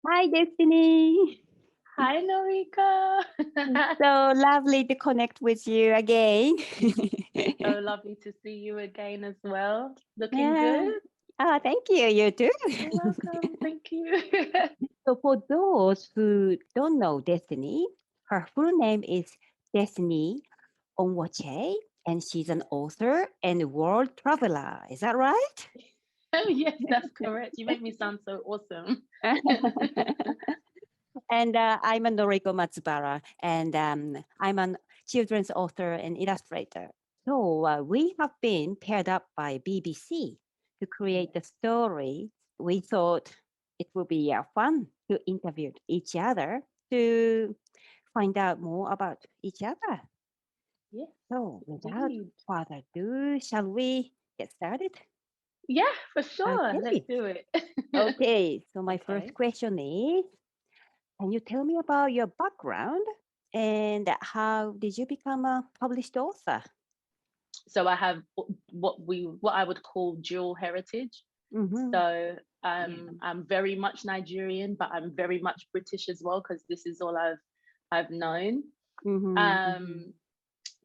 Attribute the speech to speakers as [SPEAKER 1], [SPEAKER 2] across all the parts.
[SPEAKER 1] Hi, Destiny.
[SPEAKER 2] Hi, Noriko.
[SPEAKER 1] So lovely to connect with you again.
[SPEAKER 2] So lovely to see you again as well. Looking
[SPEAKER 1] Yeah.
[SPEAKER 2] good.
[SPEAKER 1] Oh, thank you. You too.
[SPEAKER 2] You're welcome. Thank you.
[SPEAKER 1] So for those who don't know Destiny, her full name is Destynee Onwochei, and she's an author and world traveler. Is that right?
[SPEAKER 2] Oh, yes, that's correct. You make me sound so awesome.
[SPEAKER 1] And I'm a Noriko Matsubara, and I'm a children's author and illustrator. So we have been paired up by BBC to create the story. We thought it would be fun to interview each other to find out more about each other.
[SPEAKER 2] Yes,
[SPEAKER 1] So without
[SPEAKER 2] indeed.
[SPEAKER 1] further ado, shall we get started?
[SPEAKER 2] Yeah, for sure. Let's
[SPEAKER 1] Okay.
[SPEAKER 2] do it.
[SPEAKER 1] Okay. So my first
[SPEAKER 2] Okay.
[SPEAKER 1] question is, can you tell me about your background and how did you become a published author?
[SPEAKER 2] So I have what I would call dual heritage.
[SPEAKER 1] Mm-hmm.
[SPEAKER 2] So
[SPEAKER 1] Yeah.
[SPEAKER 2] I'm very much Nigerian, but I'm very much British as well because this is all I've known.
[SPEAKER 1] Mm-hmm. Mm-hmm.
[SPEAKER 2] Um,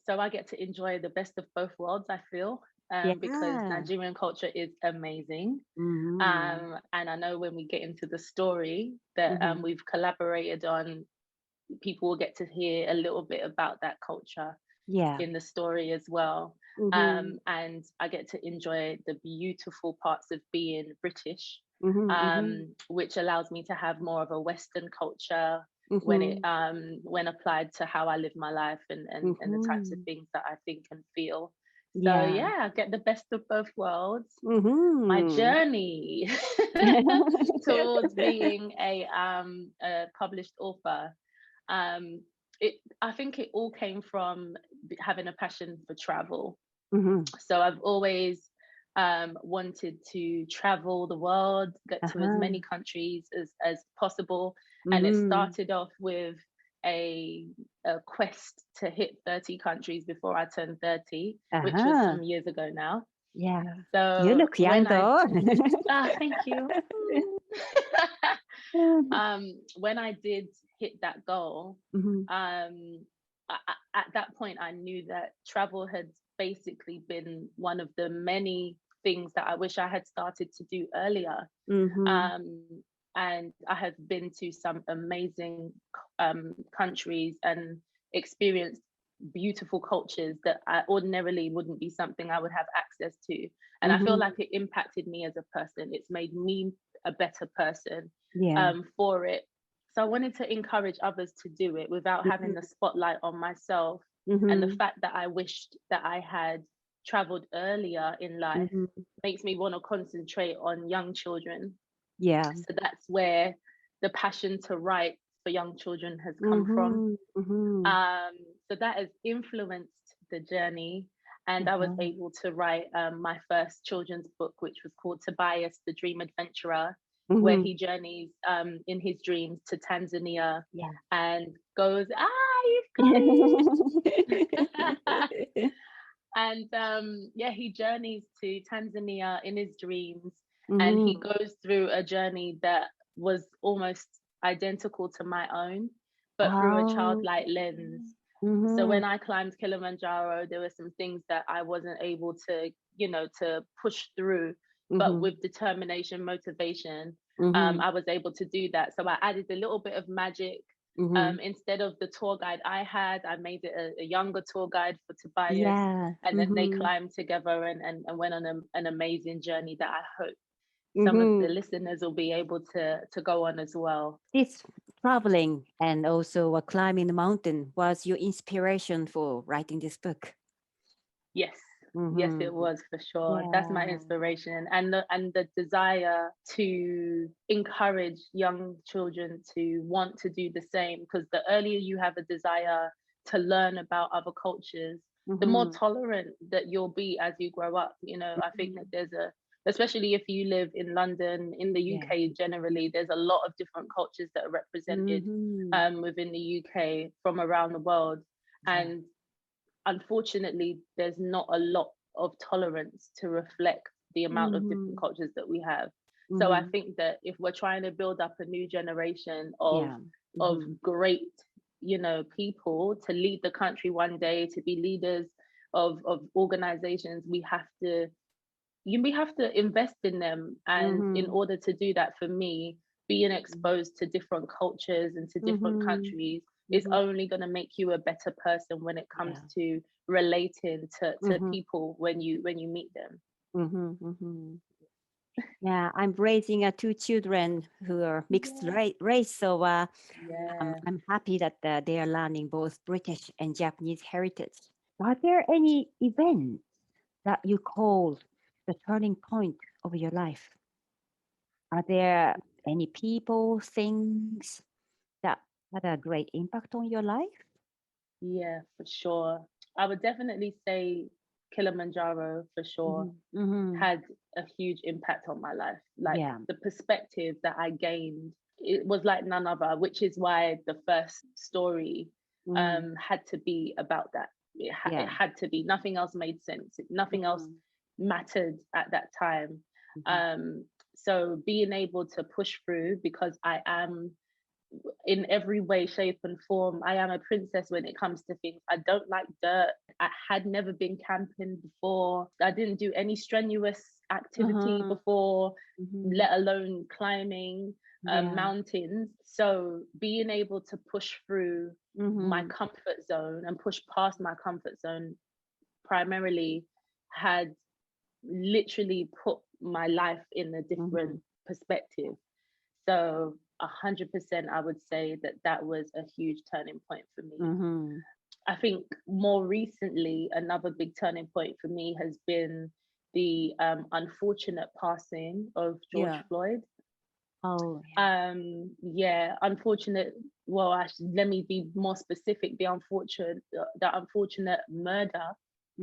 [SPEAKER 2] so I get to enjoy the best of both worlds, I feel, because
[SPEAKER 1] Yeah.
[SPEAKER 2] Nigerian culture is amazing.
[SPEAKER 1] Mm-hmm.
[SPEAKER 2] And I know when we get into the story that
[SPEAKER 1] Mm-hmm.
[SPEAKER 2] we've collaborated on, people will get to hear a little bit about that culture
[SPEAKER 1] Yeah.
[SPEAKER 2] in the story as well.
[SPEAKER 1] Mm-hmm.
[SPEAKER 2] And I get to enjoy the beautiful parts of being British,
[SPEAKER 1] Mm-hmm. Mm-hmm.
[SPEAKER 2] which allows me to have more of a Western culture
[SPEAKER 1] Mm-hmm.
[SPEAKER 2] when applied to how I live my life and the types of
[SPEAKER 1] Mm-hmm.
[SPEAKER 2] things that I think and feel. So
[SPEAKER 1] Yeah.
[SPEAKER 2] yeah, I get the best of both worlds. My
[SPEAKER 1] Mm-hmm.
[SPEAKER 2] journey towards being a published author, um, I think it all came from having a passion for travel.
[SPEAKER 1] Mm-hmm.
[SPEAKER 2] So I've always wanted to travel the world, get to as
[SPEAKER 1] Uh-huh.
[SPEAKER 2] many countries as possible. And it
[SPEAKER 1] Mm-hmm.
[SPEAKER 2] started off with a, a quest to hit 30 countries before I turned 30, which was
[SPEAKER 1] Uh-huh.
[SPEAKER 2] some years ago now.
[SPEAKER 1] Yeah. You
[SPEAKER 2] So
[SPEAKER 1] look young though.
[SPEAKER 2] thank you. When I did hit that goal,
[SPEAKER 1] Mm-hmm.
[SPEAKER 2] at that point, I knew that travel had basically been one of the many things that I wish I had started to do earlier.
[SPEAKER 1] Mm-hmm.
[SPEAKER 2] And I have been to some amazing countries and experienced beautiful cultures that I ordinarily wouldn't be something I would have access to. And I feel
[SPEAKER 1] Mm-hmm.
[SPEAKER 2] like it impacted me as a person. It's made me a better person
[SPEAKER 1] Yeah.
[SPEAKER 2] for it. So I wanted to encourage others to do it without having the spotlight on myself. And the
[SPEAKER 1] Mm-hmm.
[SPEAKER 2] fact that I wished that I had traveled earlier in life
[SPEAKER 1] Mm-hmm.
[SPEAKER 2] makes me want to concentrate on young children.
[SPEAKER 1] Yeah.
[SPEAKER 2] So that's where the passion to write for young children has come from.
[SPEAKER 1] Mm-hmm. Mm-hmm.
[SPEAKER 2] Um, so that has influenced the journey. And I was
[SPEAKER 1] Uh-huh.
[SPEAKER 2] able to write my first children's book, which was called Tobias, the Dream Adventurer, where
[SPEAKER 1] Mm-hmm.
[SPEAKER 2] he journeys in his dreams to Tanzania
[SPEAKER 1] Yeah.
[SPEAKER 2] and goes, you've got it. And yeah, he journeys to Tanzania in his dreams, and he
[SPEAKER 1] Mm-hmm.
[SPEAKER 2] goes through a journey that was almost identical to my own, but through a
[SPEAKER 1] Oh.
[SPEAKER 2] childlike lens. So
[SPEAKER 1] Mm-hmm.
[SPEAKER 2] when I climbed Kilimanjaro, there were some things that I wasn't able to, to push through, but
[SPEAKER 1] Mm-hmm.
[SPEAKER 2] with determination, motivation,
[SPEAKER 1] Mm-hmm.
[SPEAKER 2] I was able to do that. So I added a little bit of magic.
[SPEAKER 1] Mm-hmm.
[SPEAKER 2] Instead of the tour guide I had, I made it a younger tour guide for Tobias,
[SPEAKER 1] Yeah.
[SPEAKER 2] and then they
[SPEAKER 1] Mm-hmm.
[SPEAKER 2] climbed together and went on an amazing journey that I hope some of the
[SPEAKER 1] Mm-hmm.
[SPEAKER 2] listeners will be able to go on as well.
[SPEAKER 1] This traveling and also climbing the mountain was your inspiration for writing this book.
[SPEAKER 2] Yes, yes,
[SPEAKER 1] Mm-hmm.
[SPEAKER 2] it was for sure. That's my
[SPEAKER 1] Yeah.
[SPEAKER 2] inspiration, and the desire to encourage young children to want to do the same. Because the earlier you have a desire to learn about other cultures, the more
[SPEAKER 1] Mm-hmm.
[SPEAKER 2] tolerant that you'll be as you grow up. I think that there's especially if you live in London, in the
[SPEAKER 1] Yeah.
[SPEAKER 2] UK generally, there's a lot of different cultures that are represented
[SPEAKER 1] Mm-hmm.
[SPEAKER 2] within the UK from around the world,
[SPEAKER 1] Yeah.
[SPEAKER 2] and unfortunately, there's not a lot of tolerance to reflect the amount of
[SPEAKER 1] Mm-hmm.
[SPEAKER 2] different cultures that we have. So I think that if we're trying to build up a new generation of
[SPEAKER 1] Yeah.
[SPEAKER 2] of great, people to lead the country one day, to be leaders of organizations, we have to invest in them. And in order to do that, for me, being exposed to different cultures and to different countries is only going to make you a better person when it comes to relating to people when you meet them.
[SPEAKER 1] Yeah, I'm raising two children who are mixed race, so
[SPEAKER 2] Yeah.
[SPEAKER 1] I'm happy that they are learning both British and Japanese heritage. Are there any events that you call the turning point of your life? Are there any people, things that had a great impact on your life?
[SPEAKER 2] Yeah, for sure. I would definitely say Kilimanjaro for sure had a huge impact on my life. Like
[SPEAKER 1] Yeah.
[SPEAKER 2] the perspective that I gained, it was like none other, which is why the first story had to be about that. It had to be. Nothing else made sense. Nothing else mattered at that time. So being able to push through, because I am, in every way, shape, and form, I am a princess when it comes to things. I don't like dirt. I had never been camping before. I didn't do any strenuous activity before, let alone climbing mountains. So being able to push through my comfort zone and push past my comfort zone primarily had literally put my life in a different perspective. So 100%, I would say that was a huge turning point for me. I think more recently, another big turning point for me has been the unfortunate passing of George Floyd.
[SPEAKER 1] Oh,
[SPEAKER 2] yeah, unfortunate. Well, actually, let me be more specific. The unfortunate murder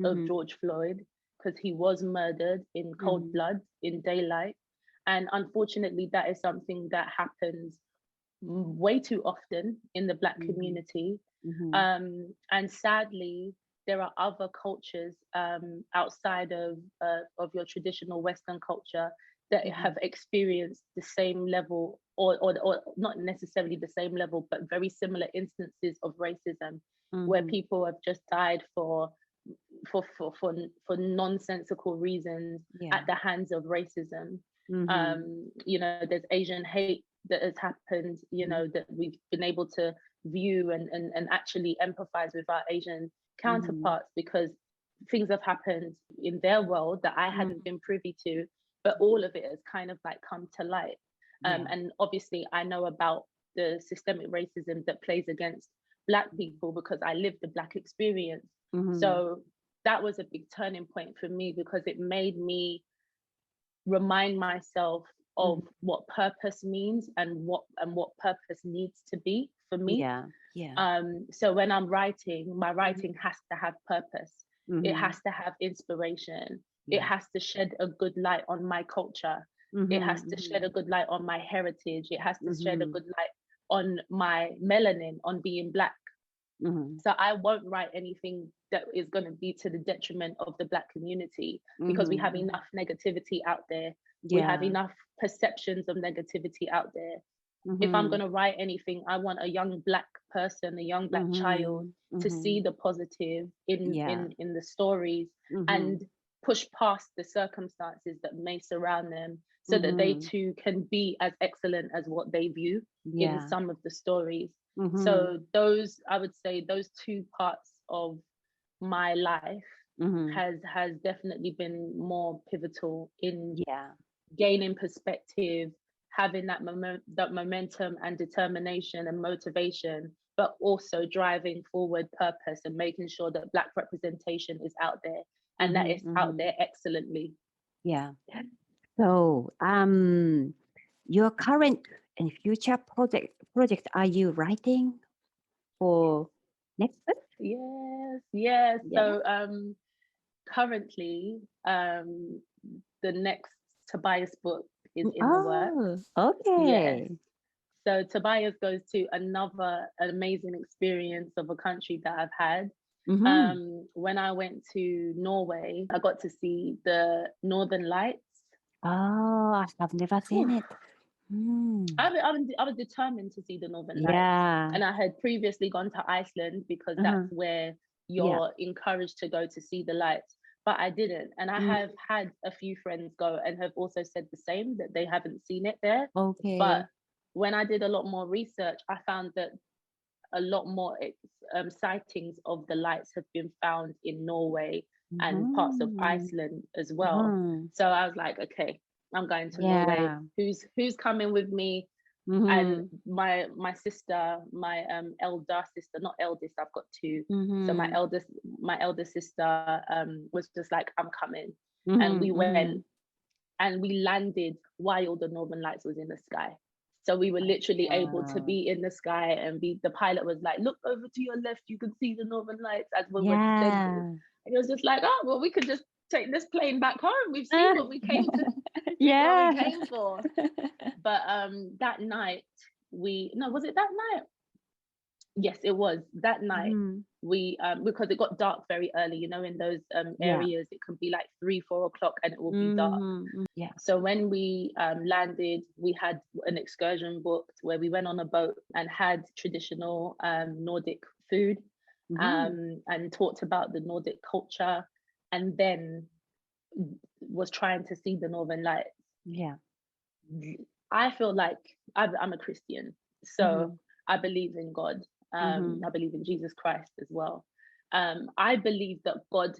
[SPEAKER 2] of George Floyd, because he was murdered in cold blood, in daylight. And unfortunately, that is something that happens way too often in the Black community. And sadly, there are other cultures outside of your traditional Western culture that have experienced the same level, or not necessarily the same level, but very similar instances of racism, where people have just died for nonsensical reasons at the hands of racism. There's Asian hate that has happened, that we've been able to view and actually empathize with our Asian counterparts, because things have happened in their world that I hadn't been privy to, but all of it has kind of like come to light. And obviously I know about the systemic racism that plays against Black people because I lived the Black experience. So that was a big turning point for me, because it made me remind myself of what purpose means and what purpose needs to be for me. So when I'm writing, my writing has to have purpose. It has to have inspiration. It has to shed a good light on my culture. It has to shed a good light on my heritage. It has to shed a good light on my melanin, on being Black. So I won't write anything that is going to be to the detriment of the Black community, because we have enough negativity out there. We have enough perceptions of negativity out there. If I'm going to write anything, I want a young Black person, a young Black child, to see the positive in the stories and push past the circumstances that may surround them, so that they too can be as excellent as what they view in some of the stories. So I would say those two parts of my life has definitely been more pivotal in gaining perspective, having that momentum and determination and motivation, but also driving forward purpose and making sure that Black representation is out there, and that it's out there excellently.
[SPEAKER 1] So your current and future project, are you writing for next book?
[SPEAKER 2] Yes. So currently, the next Tobias book is in the works.
[SPEAKER 1] Okay.
[SPEAKER 2] Yes. So Tobias goes to another amazing experience of a country that I've had. When I went to Norway, I got to see the Northern Lights.
[SPEAKER 1] Oh, I have never seen
[SPEAKER 2] Whew.
[SPEAKER 1] it. Mm.
[SPEAKER 2] I was determined to see the Northern Lights,
[SPEAKER 1] Yeah.
[SPEAKER 2] and I had previously gone to Iceland because
[SPEAKER 1] Uh-huh.
[SPEAKER 2] that's where
[SPEAKER 1] Yeah.
[SPEAKER 2] you're encouraged to go to see the lights. But I didn't, and I
[SPEAKER 1] Mm.
[SPEAKER 2] have had a few friends go and have also said the same, that they haven't seen it there.
[SPEAKER 1] Okay.
[SPEAKER 2] But when I did a lot more research, I found that a lot more sightings of the lights have been found in Norway and parts of
[SPEAKER 1] Mhm.
[SPEAKER 2] Iceland as well.
[SPEAKER 1] Mhm.
[SPEAKER 2] So I was like, okay, I'm going to Norway.
[SPEAKER 1] Yeah.
[SPEAKER 2] Who's coming with me? And
[SPEAKER 1] Mhm.
[SPEAKER 2] my sister, my elder sister, not eldest, I've got two. So
[SPEAKER 1] Mhm.
[SPEAKER 2] my elder sister was just like, I'm coming. And
[SPEAKER 1] Mhm.
[SPEAKER 2] we went
[SPEAKER 1] Mhm.
[SPEAKER 2] and we landed while the Northern Lights was in the sky. So we were literally able to
[SPEAKER 1] Wow.
[SPEAKER 2] be in the sky and be, the pilot was like, look over to your left, you can see the Northern Lights as we were descending.
[SPEAKER 1] Yeah.
[SPEAKER 2] And it was just like, oh, well, we could just take this plane back home. We've seen what we came to, what we
[SPEAKER 1] Yeah.
[SPEAKER 2] came for. But that night, was it that night? Yes, it was that night.
[SPEAKER 1] Mhm.
[SPEAKER 2] We because it got dark very early, you know, in those
[SPEAKER 1] Yeah.
[SPEAKER 2] areas, it can be like 3, 4 o'clock and it will be dark.
[SPEAKER 1] Mhm. Yeah.
[SPEAKER 2] So when we landed, we had an excursion booked where we went on a boat and had traditional Nordic food,
[SPEAKER 1] Mhm.
[SPEAKER 2] and talked about the Nordic culture, and then was trying to see the Northern Lights.
[SPEAKER 1] Yeah.
[SPEAKER 2] I feel like I'm a Christian, so
[SPEAKER 1] Mhm.
[SPEAKER 2] I believe in God. I
[SPEAKER 1] Mhm.
[SPEAKER 2] believe in Jesus Christ as well. I believe that God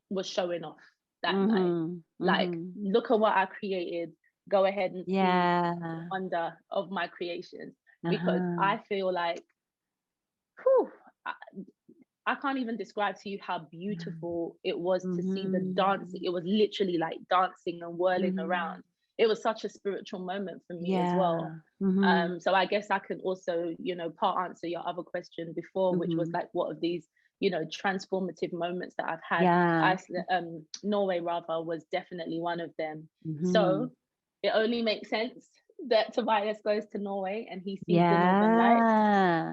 [SPEAKER 2] was showing off that night.
[SPEAKER 1] Mhm.
[SPEAKER 2] Like,
[SPEAKER 1] Mhm.
[SPEAKER 2] look at what I created. Go ahead and see the
[SPEAKER 1] Yeah.
[SPEAKER 2] wonder of my creations. Because
[SPEAKER 1] Uh-huh.
[SPEAKER 2] I feel like, whew, I, I can't even describe to you how beautiful it was to see the dance.
[SPEAKER 1] Mhm.
[SPEAKER 2] It was literally like dancing and whirling
[SPEAKER 1] Mhm.
[SPEAKER 2] around. It was such a spiritual moment for me as well.
[SPEAKER 1] Yeah. Mhm.
[SPEAKER 2] So I guess I can also, part answer your other question before, which was
[SPEAKER 1] Mhm.
[SPEAKER 2] like, what of these, transformative moments that I've had?
[SPEAKER 1] Yeah.
[SPEAKER 2] Norway rather was definitely one of them. So
[SPEAKER 1] Mhm.
[SPEAKER 2] it only makes sense that Tobias goes to Norway and he sees the Northern Lights,
[SPEAKER 1] Yeah.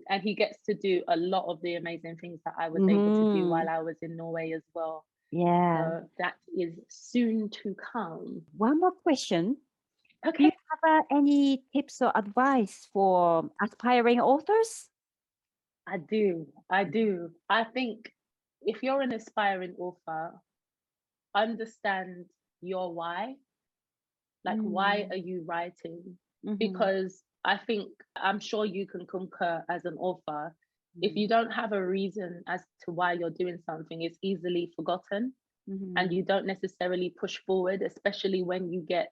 [SPEAKER 2] and he gets to do a lot of the amazing things that I was able to do while
[SPEAKER 1] Mhm.
[SPEAKER 2] I was in Norway as well.
[SPEAKER 1] Yeah.
[SPEAKER 2] So that is soon to come.
[SPEAKER 1] One more question. Do you
[SPEAKER 2] Okay.
[SPEAKER 1] have any tips or advice for aspiring authors?
[SPEAKER 2] I do. I do. I think if you're an aspiring author, understand your why. Like, why
[SPEAKER 1] Mm.
[SPEAKER 2] are you writing?
[SPEAKER 1] Mhm.
[SPEAKER 2] Because I think, I'm sure you can concur as an author, if
[SPEAKER 1] Mhm.
[SPEAKER 2] you don't have a reason as to why you're doing something, it's easily forgotten and
[SPEAKER 1] Mhm.
[SPEAKER 2] you don't necessarily push forward, especially when you get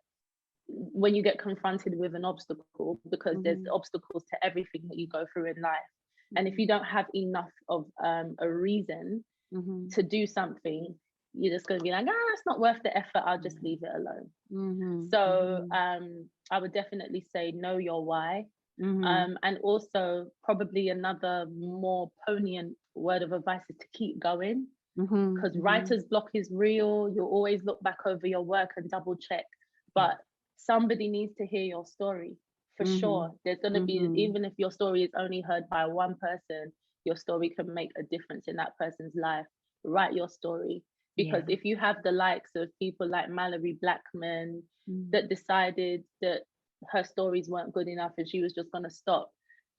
[SPEAKER 2] confronted with an obstacle, because there's
[SPEAKER 1] Mhm.
[SPEAKER 2] obstacles to everything that you go through in life. And if you
[SPEAKER 1] Mhm.
[SPEAKER 2] don't have enough of a reason
[SPEAKER 1] Mhm.
[SPEAKER 2] to do something, you're just going to be like, it's not worth the effort, I'll just
[SPEAKER 1] Mhm.
[SPEAKER 2] leave it alone.
[SPEAKER 1] Mhm.
[SPEAKER 2] So
[SPEAKER 1] Mhm.
[SPEAKER 2] I would definitely say know your why.
[SPEAKER 1] Mhm.
[SPEAKER 2] And also, probably another more poignant word of advice is to keep going,
[SPEAKER 1] Mhm.
[SPEAKER 2] because
[SPEAKER 1] Mhm.
[SPEAKER 2] writer's block is real. You'll always look back over your work and double check,
[SPEAKER 1] Yeah.
[SPEAKER 2] but somebody needs to hear your story for
[SPEAKER 1] Mhm.
[SPEAKER 2] sure. There's going to be,
[SPEAKER 1] Mhm.
[SPEAKER 2] even if your story is only heard by one person, your story can make a difference in that person's life. Write your story, because
[SPEAKER 1] Yeah.
[SPEAKER 2] if you have the likes of people like Mallory Blackman
[SPEAKER 1] Mhm.
[SPEAKER 2] that decided that her stories weren't good enough and she was just going to stop,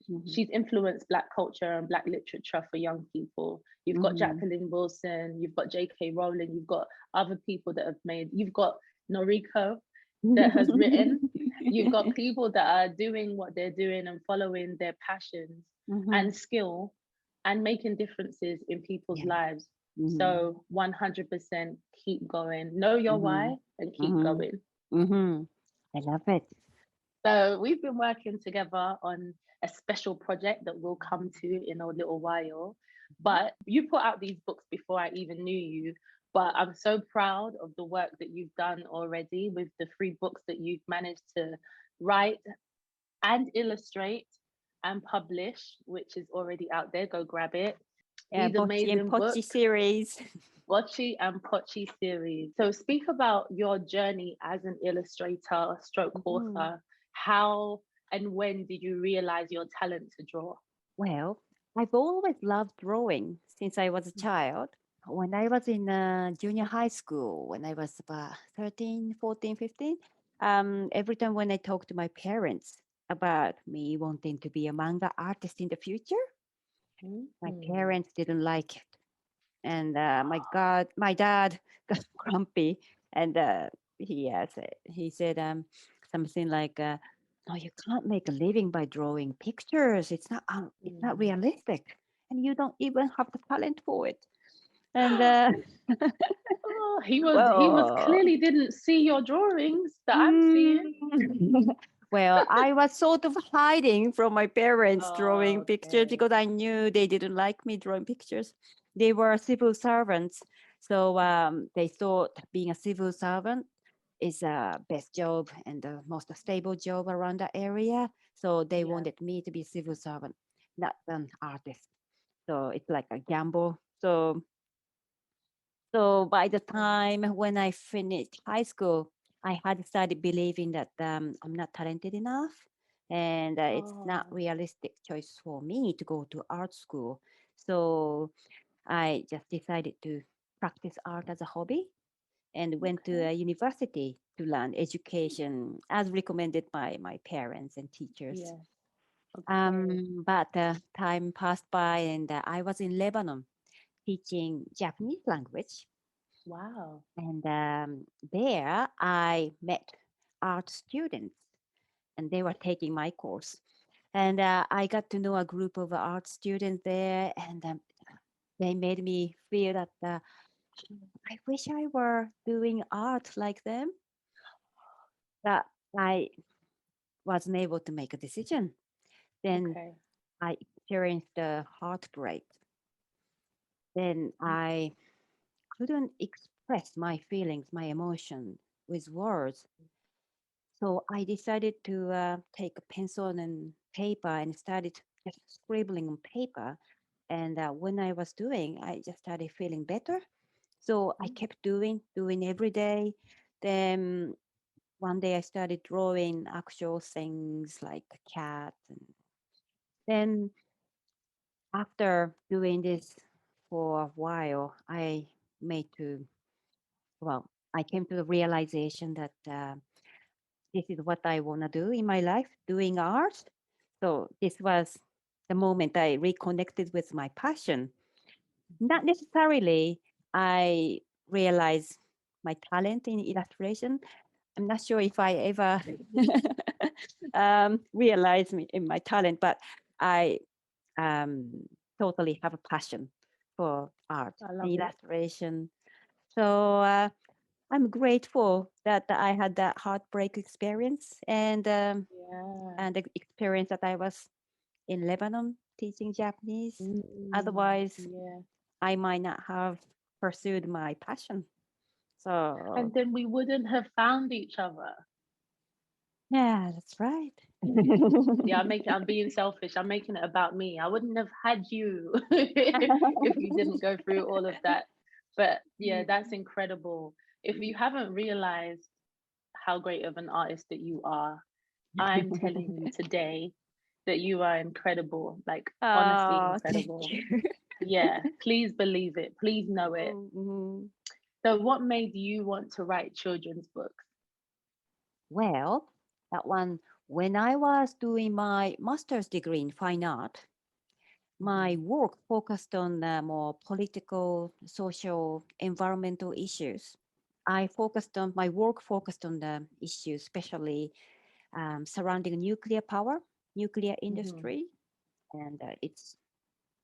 [SPEAKER 1] Mhm.
[SPEAKER 2] she's influenced Black culture and Black literature for young people. You've got
[SPEAKER 1] Mhm.
[SPEAKER 2] Jacqueline Wilson, you've got J.K. Rowling, you've got other people that have made, you've got Noriko that has written, you've got people that are doing what they're doing and following their passions
[SPEAKER 1] Mhm.
[SPEAKER 2] and skill and making differences in people's
[SPEAKER 1] Yeah.
[SPEAKER 2] lives.
[SPEAKER 1] Mhm.
[SPEAKER 2] So 100% keep going, know your why
[SPEAKER 1] Mhm.
[SPEAKER 2] and keep
[SPEAKER 1] Mhm.
[SPEAKER 2] going.
[SPEAKER 1] Mhm. I love it.
[SPEAKER 2] So we've been working together on a special project that we'll come to in a little while. But you put out these books before I even knew you. But I'm so proud of the work that you've done already with the 3 books that you've managed to write and illustrate and publish, which is already out there. Go grab it.
[SPEAKER 1] Yeah,
[SPEAKER 2] These
[SPEAKER 1] Bocchi and
[SPEAKER 2] amazing
[SPEAKER 1] Pocchi
[SPEAKER 2] books,
[SPEAKER 1] series.
[SPEAKER 2] Bocchi and Pocchi series. So speak about your journey as an illustrator, stroke
[SPEAKER 1] Mhm.
[SPEAKER 2] author. How and when did you realize your talent to draw?
[SPEAKER 1] Well, I've always loved drawing since I was a child. when I was in junior high school, when I was about 13, 14, 15, every time when I talk to my parents about me wanting to be a manga artist in the future, my
[SPEAKER 2] Mm.
[SPEAKER 1] parents didn't like it. And my dad got grumpy, and he said something like, "No, you can't make a living by drawing pictures. It's not
[SPEAKER 2] Mm.
[SPEAKER 1] realistic, and you don't even have the talent for it." And
[SPEAKER 2] Oh, he was
[SPEAKER 1] well,
[SPEAKER 2] clearly didn't see your drawings that I'm
[SPEAKER 1] mm,
[SPEAKER 2] seeing.
[SPEAKER 1] well, I was sort of hiding from my parents drawing
[SPEAKER 2] Oh,
[SPEAKER 1] pictures
[SPEAKER 2] okay.
[SPEAKER 1] because I knew they didn't like me drawing pictures. They were civil servants, so they thought being a civil servant is a best job and the most stable job around the area. So they
[SPEAKER 2] Yeah.
[SPEAKER 1] wanted me to be a civil servant, not an artist. So it's like a gamble. So by the
[SPEAKER 2] Oh,
[SPEAKER 1] time when I finished high school, I had started believing that I'm not talented enough, and it's not
[SPEAKER 2] oh,
[SPEAKER 1] realistic choice for me to go to art school. So I just decided to practice art as a hobby and went to
[SPEAKER 2] okay.
[SPEAKER 1] a university to learn education as recommended by my parents and teachers.
[SPEAKER 2] Yeah. Okay.
[SPEAKER 1] But time passed by, and I was in Lebanon teaching Japanese language.
[SPEAKER 2] Wow.
[SPEAKER 1] And there I met art students, and they were taking my course. And I got to know a group of art students there, and they made me feel that I wish I were doing art like them. But I wasn't able to make a decision. Then
[SPEAKER 2] Okay.
[SPEAKER 1] I experienced a heartbreak. Then I couldn't express my feelings, my emotion with words. So I decided to take a pencil and paper and started just scribbling on paper. And when I was doing, I just started feeling better. So I
[SPEAKER 2] Mm.
[SPEAKER 1] kept doing every day. Then one day I started drawing actual things like a cat. And then after doing this for a while, made to, well, I came to the realization that this is what I want to do in my life, doing art. So this was the moment I reconnected with my passion. Not necessarily I realized my talent in illustration. I'm not sure if I ever realized in my talent, but I um, totally have a passion for art
[SPEAKER 2] I
[SPEAKER 1] and
[SPEAKER 2] love it.
[SPEAKER 1] illustration. So I'm grateful that I had that heartbreak experience
[SPEAKER 2] Yeah.
[SPEAKER 1] and the experience that I was in Lebanon teaching Japanese.
[SPEAKER 2] Mm.
[SPEAKER 1] Otherwise,
[SPEAKER 2] Yeah.
[SPEAKER 1] I might not have pursued my passion. So,
[SPEAKER 2] And then we wouldn't have found each other.
[SPEAKER 1] yeah, that's right.
[SPEAKER 2] Yeah, I'm being selfish. I'm making it about me. I wouldn't have had you if you didn't go through all of that. But yeah, that's incredible. If you haven't realized how great of an artist that you are, I'm telling you today that you are incredible. Like honestly
[SPEAKER 1] Oh, thank
[SPEAKER 2] incredible.
[SPEAKER 1] you.
[SPEAKER 2] Yeah, please believe it. Please know it.
[SPEAKER 1] Mhm.
[SPEAKER 2] So what made you want to write children's books?
[SPEAKER 1] Well, that one, when I was doing my master's degree in fine art, my
[SPEAKER 2] Hmm.
[SPEAKER 1] work focused on more political, social, environmental issues. My work focused on the issues, especially surrounding nuclear power, nuclear
[SPEAKER 2] Hmm.
[SPEAKER 1] industry, and its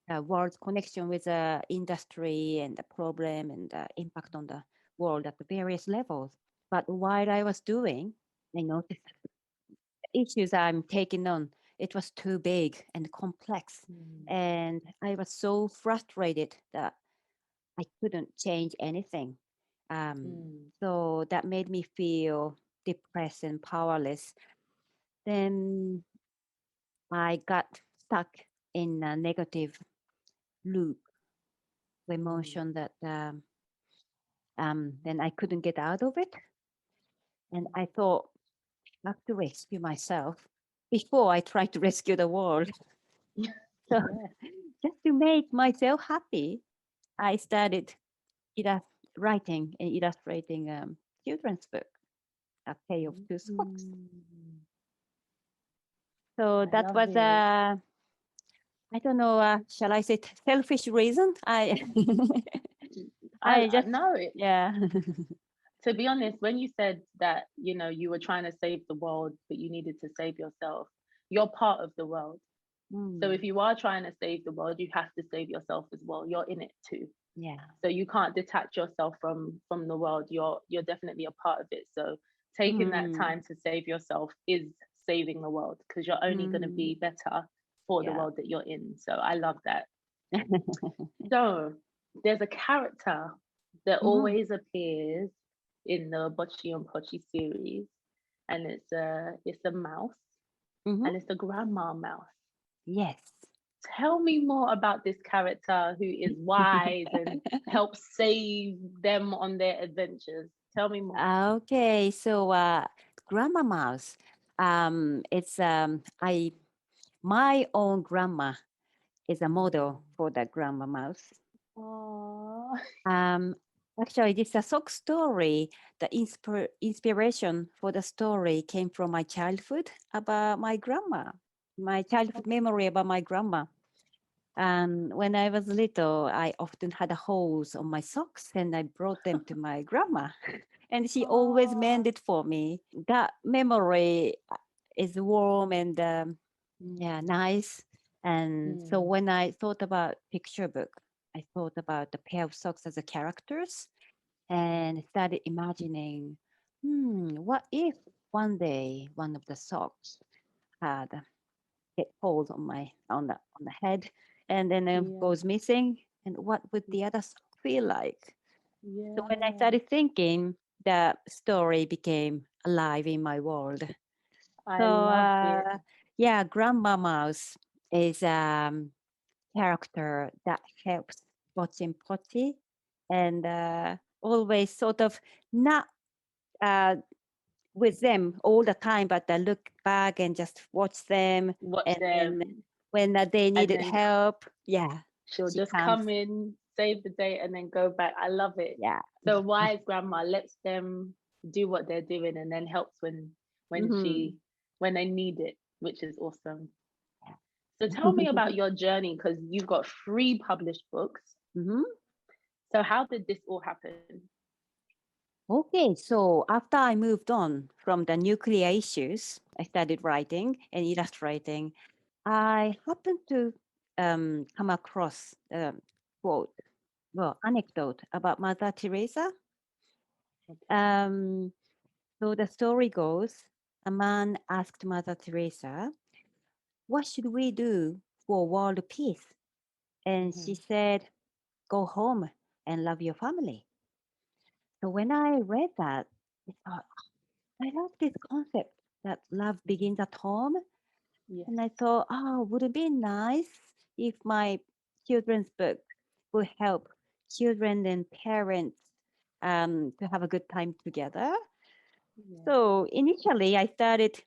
[SPEAKER 1] world's connection with the industry and the problem and the impact on the world at the various levels. But while I was doing, I noticed the issues I'm taking on, it was too big and complex.
[SPEAKER 2] Mm.
[SPEAKER 1] And I was so frustrated that I couldn't change anything. Um,
[SPEAKER 2] Mm.
[SPEAKER 1] so that made me feel depressed and powerless. Then I got stuck in a negative loop of
[SPEAKER 2] Mm.
[SPEAKER 1] emotion that then I couldn't get out of it. And I thought, I have to rescue myself before I try to rescue the world. So
[SPEAKER 2] Yeah.
[SPEAKER 1] just to make myself happy, I started. illus- writing and illustrating children's book, A Tale of Two Socks.
[SPEAKER 2] Mm,
[SPEAKER 1] So
[SPEAKER 2] I
[SPEAKER 1] that
[SPEAKER 2] love
[SPEAKER 1] was
[SPEAKER 2] it.
[SPEAKER 1] I don't know, shall I say selfish reason? I
[SPEAKER 2] I
[SPEAKER 1] I just
[SPEAKER 2] know it.
[SPEAKER 1] yeah.
[SPEAKER 2] To be honest, when you said that, you were trying to save the world, but you needed to save yourself, you're part of the world. So if
[SPEAKER 1] Mm,
[SPEAKER 2] you are trying to save the world, you have to save yourself as well. You're in it too.
[SPEAKER 1] yeah.
[SPEAKER 2] So you can't detach yourself from the world. You're definitely a part of it. So taking that
[SPEAKER 1] Mm,
[SPEAKER 2] time to save yourself is saving the world, because you're only going to
[SPEAKER 1] mm,
[SPEAKER 2] be better for the
[SPEAKER 1] yeah.
[SPEAKER 2] world that you're in. So I love that. So there's a character that
[SPEAKER 1] Mhm,
[SPEAKER 2] always appears in the Bocchi and Pocchi series, and it's a mouse,
[SPEAKER 1] mhm.
[SPEAKER 2] and it's a grandma mouse.
[SPEAKER 1] Yes.
[SPEAKER 2] Tell me more about this character who is wise and helps save them on their adventures. Tell me more.
[SPEAKER 1] Okay, so grandma mouse. It's I my own grandma is a model for the grandma mouse.
[SPEAKER 2] Oh,
[SPEAKER 1] Um, Actually, this is a sock story. The inspiration for the story came from my childhood about my grandma, my childhood memory about my grandma. And when I was little, I often had holes on my socks and I brought them to my grandma. And she always
[SPEAKER 2] oh,
[SPEAKER 1] mended for me. That memory is warm and yeah, nice. And so
[SPEAKER 2] mm,
[SPEAKER 1] when I thought about picture book, I thought about the pair of socks as a characters and started imagining, what if one day one of the socks had get holes on my on the head and then
[SPEAKER 2] yeah,
[SPEAKER 1] goes missing, and what would the other sock feel like? So when I
[SPEAKER 2] yeah.
[SPEAKER 1] started thinking, the story became alive in my world.
[SPEAKER 2] I
[SPEAKER 1] So
[SPEAKER 2] love it.
[SPEAKER 1] yeah, Grandma Mouse is character that helps Bocchi and Pocchi and always sort of not uh, with them all the time, but I look back and just watch them.
[SPEAKER 2] Watch
[SPEAKER 1] And then
[SPEAKER 2] them,
[SPEAKER 1] when they
[SPEAKER 2] and
[SPEAKER 1] needed
[SPEAKER 2] then
[SPEAKER 1] help, yeah,
[SPEAKER 2] she'll
[SPEAKER 1] she
[SPEAKER 2] just
[SPEAKER 1] comes.
[SPEAKER 2] come in, save the day, and then go back. I love it.
[SPEAKER 1] Yeah.
[SPEAKER 2] So wise grandma lets them do what they're doing, and then helps when
[SPEAKER 1] Hmm.
[SPEAKER 2] she when they need it, which is awesome. So tell me about your journey, because you've got 3 published books.
[SPEAKER 1] Hmm.
[SPEAKER 2] So how did this all happen?
[SPEAKER 1] Okay, so after I moved on from the nuclear issues, I started writing and illustrating. I happened to come across a quote, well, anecdote about Mother Teresa.
[SPEAKER 2] Okay.
[SPEAKER 1] Um, so the story goes, a man asked Mother Teresa, "What should we do for world peace?" And she
[SPEAKER 2] Hmm.
[SPEAKER 1] said, "Go home and love your family." So when I read that, I thought, I love this concept that love
[SPEAKER 2] Hmm.
[SPEAKER 1] begins at home.
[SPEAKER 2] Yes.
[SPEAKER 1] And I thought, oh, would it be nice if my children's book would help children and parents to have a good time together?
[SPEAKER 2] Yeah.
[SPEAKER 1] So initially, I started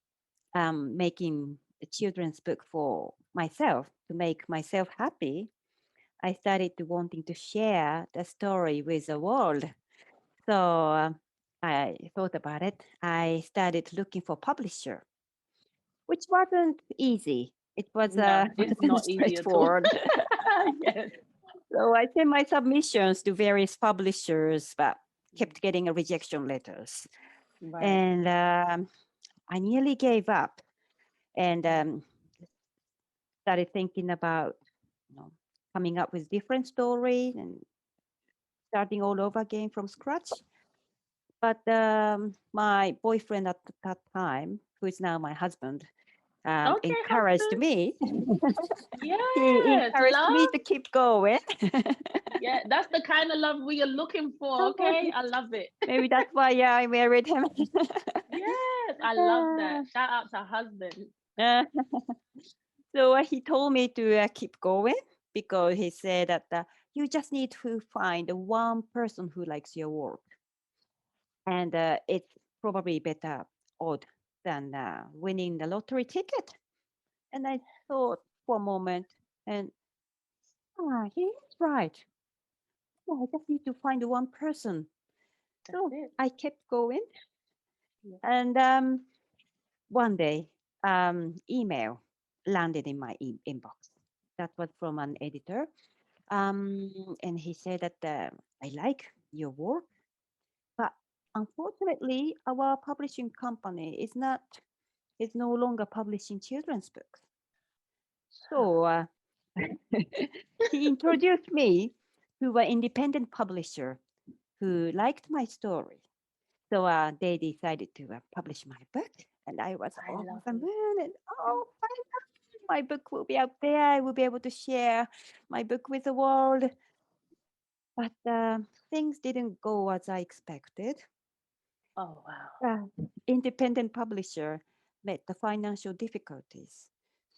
[SPEAKER 1] making a children's book for myself to make myself happy. I started to wanting to share the story with the world. So I thought about it. I started looking for publisher, which wasn't easy. It was
[SPEAKER 2] No, it's
[SPEAKER 1] wasn't
[SPEAKER 2] not easy at all.
[SPEAKER 1] straightforward.
[SPEAKER 2] Yes.
[SPEAKER 1] So I sent my submissions to various publishers, but
[SPEAKER 2] Mm.
[SPEAKER 1] kept getting a rejection letters.
[SPEAKER 2] Right.
[SPEAKER 1] And I nearly gave up and
[SPEAKER 2] Mm.
[SPEAKER 1] started thinking about, you know, coming up with different stories and starting all over again from scratch. But my boyfriend at that time, who is now my husband,
[SPEAKER 2] Okay,
[SPEAKER 1] encouraged
[SPEAKER 2] husband.
[SPEAKER 1] me. He
[SPEAKER 2] Yes,
[SPEAKER 1] encouraged me
[SPEAKER 2] love.
[SPEAKER 1] to keep going.
[SPEAKER 2] Yeah, that's the kind of love we are looking for. Okay, I love it.
[SPEAKER 1] Maybe that's why, yeah, I married him.
[SPEAKER 2] Yes, I love that. Shout out to husband.
[SPEAKER 1] Uh, so he told me to keep going because he said that you just need to find one person who likes your work. And it's probably better odd than winning the lottery ticket. And I thought for a moment, and he's right. I just need to find one person.
[SPEAKER 2] That's
[SPEAKER 1] So
[SPEAKER 2] it.
[SPEAKER 1] I kept going.
[SPEAKER 2] Yeah.
[SPEAKER 1] And one day, email landed in my inbox. That was from an editor. And he said that I like your work, but unfortunately, our publishing company is no longer publishing children's books. So he introduced me to an independent publisher who liked my story. So they decided to publish my book, and I was
[SPEAKER 2] I
[SPEAKER 1] over
[SPEAKER 2] love
[SPEAKER 1] the
[SPEAKER 2] it.
[SPEAKER 1] moon. And oh, finally, my book will be out there. I will be able to share my book with the world. But things didn't go as I expected.
[SPEAKER 2] Oh wow.
[SPEAKER 1] Uh, Independent publisher met the financial difficulties,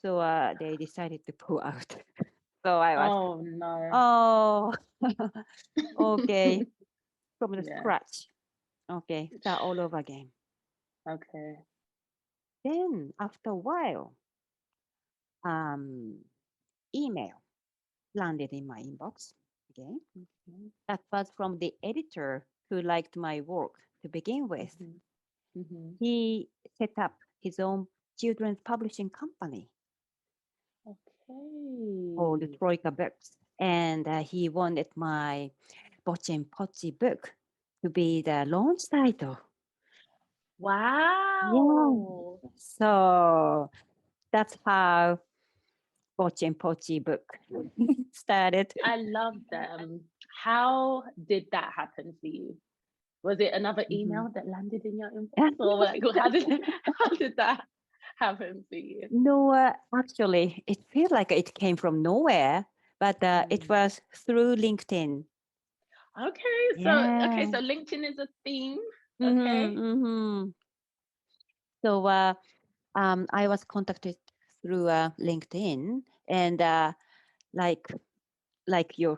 [SPEAKER 1] so they decided to pull out. So I was,
[SPEAKER 2] Oh no.
[SPEAKER 1] oh, okay, from the
[SPEAKER 2] Yeah.
[SPEAKER 1] scratch. Okay, start all over again.
[SPEAKER 2] Okay.
[SPEAKER 1] Then after a while, um, email landed in my inbox again.
[SPEAKER 2] Mhm.
[SPEAKER 1] That was from the editor who liked my work to begin with.
[SPEAKER 2] Mhm. Mhm.
[SPEAKER 1] He set up his own children's publishing company called
[SPEAKER 2] Okay.
[SPEAKER 1] Troika Books, and he wanted my Bocchi and Pocchi book to be the launch title. Yeah.
[SPEAKER 2] Wow.
[SPEAKER 1] So that's how Bocchi and Pocchi book started.
[SPEAKER 2] I love them. How did that happen for you? Was it another
[SPEAKER 1] Mhm.
[SPEAKER 2] email that landed in your inbox, or like how did how did that happen for you?
[SPEAKER 1] No, actually, it feels like it came from nowhere, but it
[SPEAKER 2] Mm.
[SPEAKER 1] was through LinkedIn.
[SPEAKER 2] Okay,
[SPEAKER 1] Yeah.
[SPEAKER 2] so LinkedIn is a theme.
[SPEAKER 1] Mm-hmm,
[SPEAKER 2] Okay.
[SPEAKER 1] mm-hmm. So I was contacted through LinkedIn, and like like your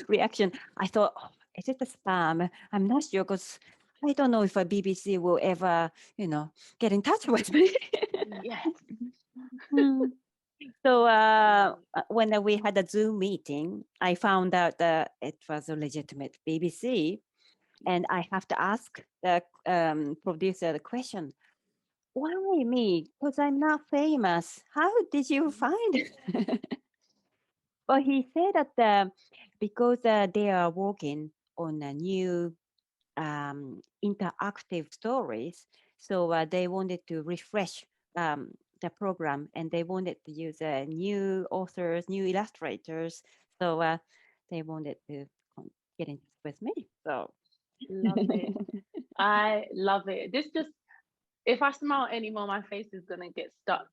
[SPEAKER 1] reaction, I thought, oh, is it a spam? I'm not sure because I don't know if a BBC will ever, get in touch with me.
[SPEAKER 2] Yes.
[SPEAKER 1] Mm. So
[SPEAKER 2] I love it.
[SPEAKER 1] when we had a Zoom meeting, I found out that it was a legitimate BBC, and I have to ask the producer the question, why me? Because I'm not famous. How did you find it? Well, he said that because they are working on a new interactive stories, so they wanted to refresh the program, and they wanted to use new authors, new illustrators. So they wanted to get in touch with me. So
[SPEAKER 2] Love it. I love it. This just, if I smile anymore, my face is gonna get stuck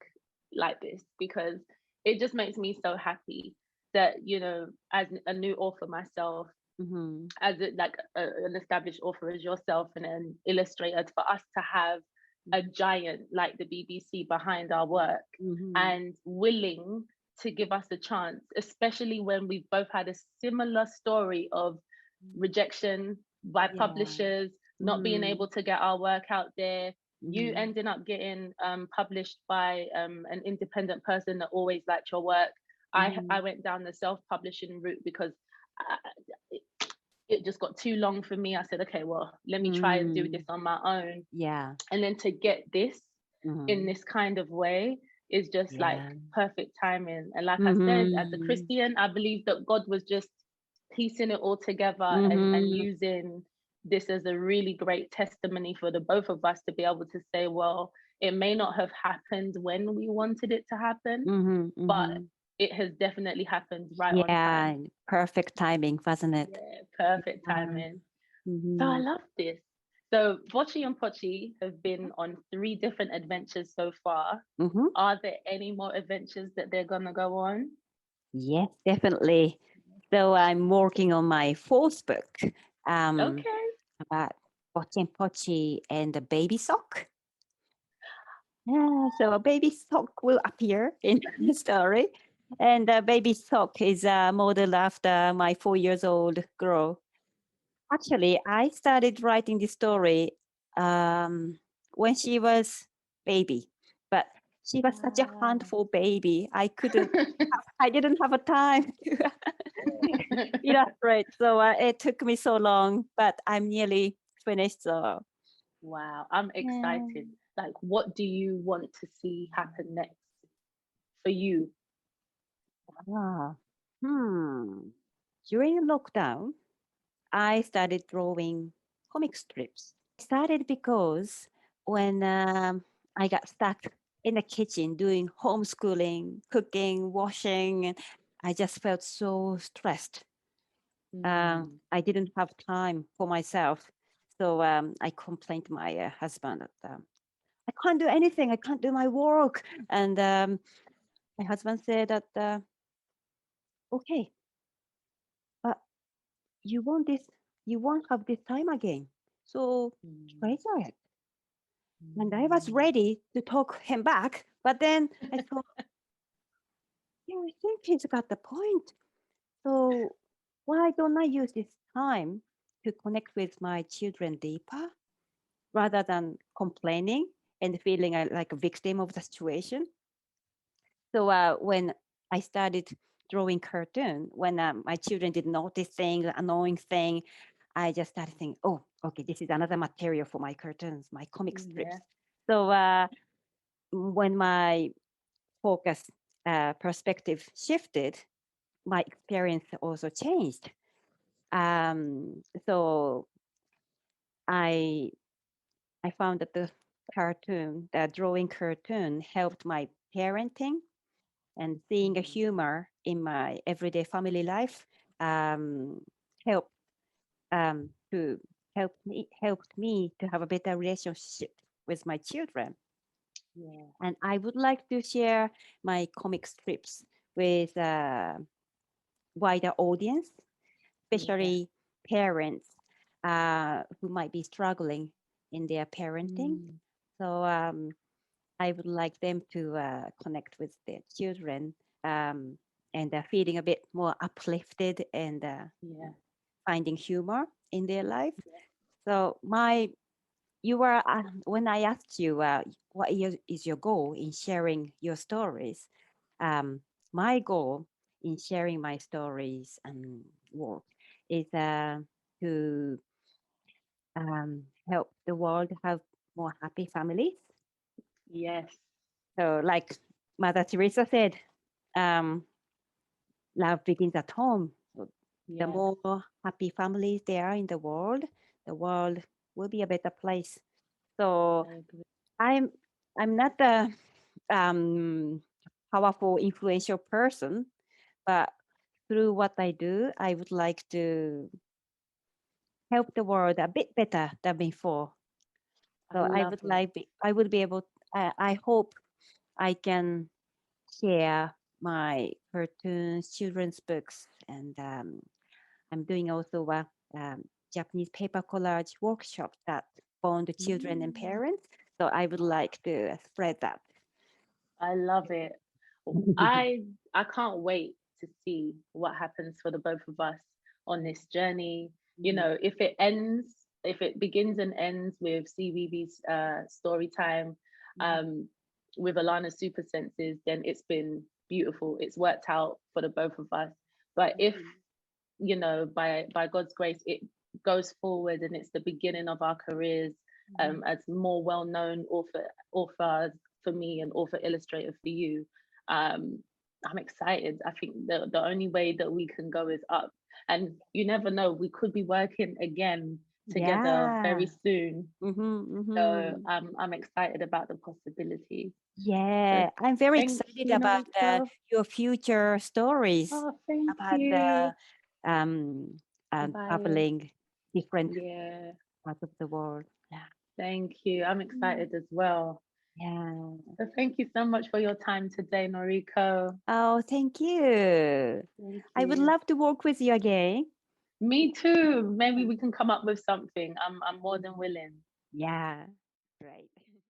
[SPEAKER 2] like this because it just makes me so happy that, as a new author myself,
[SPEAKER 1] Mhm.
[SPEAKER 2] as an established author as yourself and an illustrator, for us to have a giant like the BBC behind our work
[SPEAKER 1] Mhm.
[SPEAKER 2] and willing to give us a chance, especially when we've both had a similar story of rejection by
[SPEAKER 1] Yeah.
[SPEAKER 2] publishers, not being
[SPEAKER 1] Mhm.
[SPEAKER 2] able to get our work out there. You
[SPEAKER 1] Mhm.
[SPEAKER 2] ending up getting published by an independent person that always liked your work. I
[SPEAKER 1] Mhm.
[SPEAKER 2] went down the self-publishing route because I, it just got too long for me. I said, okay, well, let me try and do this
[SPEAKER 1] Mm.
[SPEAKER 2] on my own.
[SPEAKER 1] Yeah.
[SPEAKER 2] And then to get this in
[SPEAKER 1] Mhm.
[SPEAKER 2] this kind of way is just like
[SPEAKER 1] Yeah.
[SPEAKER 2] perfect timing. And like I said, as a
[SPEAKER 1] Mhm.
[SPEAKER 2] Christian, I believe that God was just piecing it all together and
[SPEAKER 1] Mhm.
[SPEAKER 2] using this as a really great testimony for the both of us to be able to say, well, it may not have happened when we wanted it to happen,
[SPEAKER 1] Mhm.
[SPEAKER 2] but
[SPEAKER 1] Mhm.
[SPEAKER 2] it has definitely happened right on time.
[SPEAKER 1] Yeah. Perfect timing, wasn't it?
[SPEAKER 2] Yeah, perfect
[SPEAKER 1] Yeah.
[SPEAKER 2] timing. So I
[SPEAKER 1] Mhm.
[SPEAKER 2] love this. So Bocchi and Pocchi have been on 3 different adventures so far.
[SPEAKER 1] Mhm.
[SPEAKER 2] Are there any more adventures that they're gonna go on?
[SPEAKER 1] Yes, definitely. So I'm working on my fourth book um,
[SPEAKER 2] Okay.
[SPEAKER 1] about Bocchi and Pocchi and the baby sock. Yeah, so a baby sock will appear in the story. And the baby sock is modeled after my 4 years old girl. Actually, I started writing this story when she was baby, but she was such a
[SPEAKER 2] Wow.
[SPEAKER 1] handful baby. I didn't have a time to illustrate. So it took me so long, but I'm nearly finished. So
[SPEAKER 2] Wow, I'm
[SPEAKER 1] yeah.
[SPEAKER 2] excited. Like, what do you want to see happen next for you?
[SPEAKER 1] Ah. Hmm. During lockdown, I started drawing comic strips. Started because when I got stuck in the kitchen doing homeschooling, cooking, washing, and I just felt so stressed.
[SPEAKER 2] Mm,
[SPEAKER 1] I didn't have time for myself. So I complained to my husband that I can't do anything. I can't do my work. And my husband said that, okay, but you won't have this time again. So
[SPEAKER 2] mm,
[SPEAKER 1] treasure it. And I was
[SPEAKER 2] mm.
[SPEAKER 1] ready to talk him back. But then I thought, yeah, I think he's got the point. So why don't I use this time to connect with my children deeper rather than complaining and feeling like a victim of the situation? So when I started drawing cartoon, when my children did notice things, annoying thing, I just started thinking, oh, okay, this is another material for my cartoons, my comic strips.
[SPEAKER 2] Yeah,
[SPEAKER 1] So when my focus perspective shifted, my experience also changed. So I I found that the drawing cartoon, helped my parenting and seeing a
[SPEAKER 2] mm,
[SPEAKER 1] humor in my everyday family life um, helped to helped me to have a better relationship with my children.
[SPEAKER 2] yeah,
[SPEAKER 1] And I would like to share my comic strips with a wider audience,
[SPEAKER 2] yeah.
[SPEAKER 1] especially parents who might be struggling in their parenting.
[SPEAKER 2] Mm,
[SPEAKER 1] So I would like them to connect with their children and feeling a bit more uplifted and
[SPEAKER 2] yeah,
[SPEAKER 1] finding humor in their life.
[SPEAKER 2] yeah.
[SPEAKER 1] So you were when I asked you what is your goal in sharing your stories. Um, my goal in sharing my stories and work is to help the world have more happy families.
[SPEAKER 2] Yes,
[SPEAKER 1] So, like Mother Teresa said, um, love begins at home. So the
[SPEAKER 2] yeah.
[SPEAKER 1] more happy families there are in the world will be a better place. So
[SPEAKER 2] I agree.
[SPEAKER 1] I'm I'm not a um, powerful, influential person, but through what I do, I would like to help the world a bit better than before.
[SPEAKER 2] I
[SPEAKER 1] So
[SPEAKER 2] love it.
[SPEAKER 1] I would be able. I hope I can share my cartoons, children's books, and I'm doing also a Japanese paper collage workshop that bond children and
[SPEAKER 2] Mm,
[SPEAKER 1] parents. So I would like to spread that.
[SPEAKER 2] I love it. I I can't wait to see what happens for the both of us on this journey. You
[SPEAKER 1] Mm,
[SPEAKER 2] know, if it begins and ends with CBeebies story time,
[SPEAKER 1] mm,
[SPEAKER 2] um, with Olanna's super senses, then it's been beautiful. It's worked out for the both of us. But if
[SPEAKER 1] mm,
[SPEAKER 2] you know, by God's grace, it goes forward and it's the beginning of our careers
[SPEAKER 1] mm.
[SPEAKER 2] as more well-known authors for me and author illustrator for you. Um, I'm excited. I think the only way that we can go is up. And you never know, we could be working again together very
[SPEAKER 1] Yeah.
[SPEAKER 2] soon. So
[SPEAKER 1] Mm-hmm.
[SPEAKER 2] I'm excited about the possibilities. So
[SPEAKER 1] Yeah, I'm very
[SPEAKER 2] thank
[SPEAKER 1] excited
[SPEAKER 2] you,
[SPEAKER 1] about
[SPEAKER 2] Noriko.
[SPEAKER 1] your future stories
[SPEAKER 2] Oh, thank
[SPEAKER 1] about
[SPEAKER 2] you.
[SPEAKER 1] the um,
[SPEAKER 2] Bye.
[SPEAKER 1] traveling different
[SPEAKER 2] Yeah.
[SPEAKER 1] parts of the world. Yeah.
[SPEAKER 2] Thank you. I'm
[SPEAKER 1] Mm.
[SPEAKER 2] excited as well.
[SPEAKER 1] Yeah.
[SPEAKER 2] So thank you so much for your time today, Noriko.
[SPEAKER 1] Oh, thank you.
[SPEAKER 2] Thank
[SPEAKER 1] I would
[SPEAKER 2] you.
[SPEAKER 1] love to work with you again.
[SPEAKER 2] Me too. Maybe we can come up with something. I'm more than willing.
[SPEAKER 1] Yeah, great.